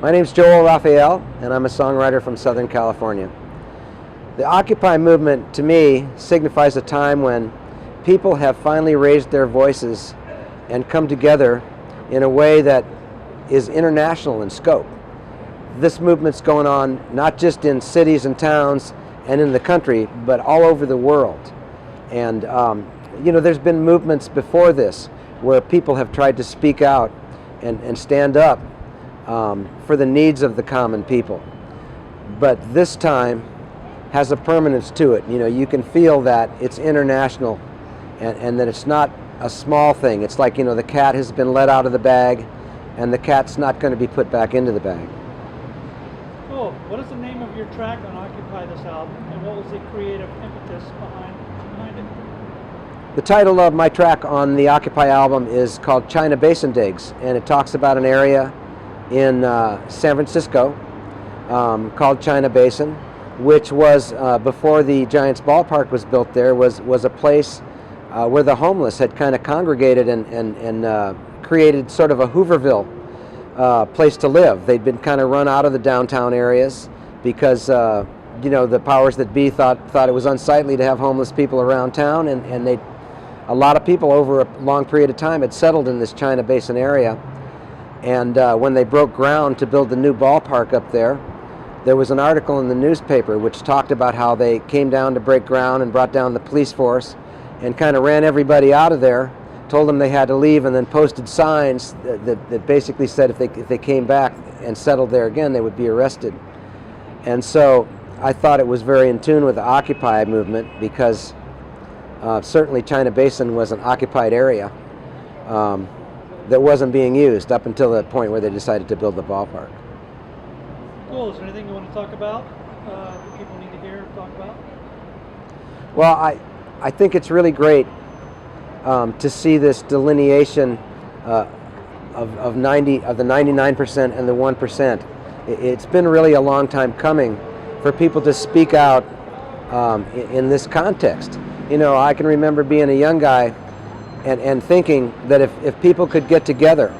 My name's Joel Rafael, and I'm a songwriter from Southern California. The Occupy movement, to me, signifies a time when people have finally raised their voices and come together in a way that is international in scope. This movement's going on not just in cities and towns and in the country, but all over the world. And there's been movements before this where people have tried to speak out and stand up for the needs of the common people. But this time has a permanence to it. You can feel that it's international and that it's not a small thing. It's like, the cat has been let out of the bag and the cat's not going to be put back into the bag. Cool. What is the name of your track on Occupy this album, and what was the creative impetus behind it? The title of my track on the Occupy album is called China Basin Digs, and it talks about an area in San Francisco called China Basin, which was, before the Giants ballpark was built there, was a place where the homeless had kind of congregated and created sort of a Hooverville place to live. They'd been kind of run out of the downtown areas because the powers that be thought it was unsightly to have homeless people around town, and a lot of people over a long period of time had settled in this China Basin area. And when they broke ground to build the new ballpark up there was an article in the newspaper which talked about how they came down to break ground and brought down the police force and kind of ran everybody out of there, told them they had to leave, and then posted signs that basically said if they came back and settled there again, they would be arrested. And so I thought it was very in tune with the Occupy movement, because certainly China Basin was an occupied area that wasn't being used up until the point where they decided to build the ballpark. Cool. Is there anything you want to talk about that people need to hear talk about? Well, I think it's really great to see this delineation of the 99% and the 1%. It's been really a long time coming for people to speak out in this context. I can remember being a young guy and thinking that if people could get together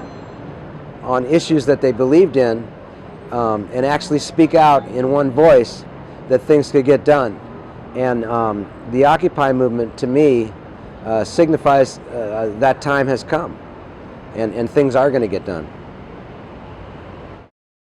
on issues that they believed in and actually speak out in one voice, that things could get done. And the Occupy movement, to me, signifies that time has come and things are going to get done.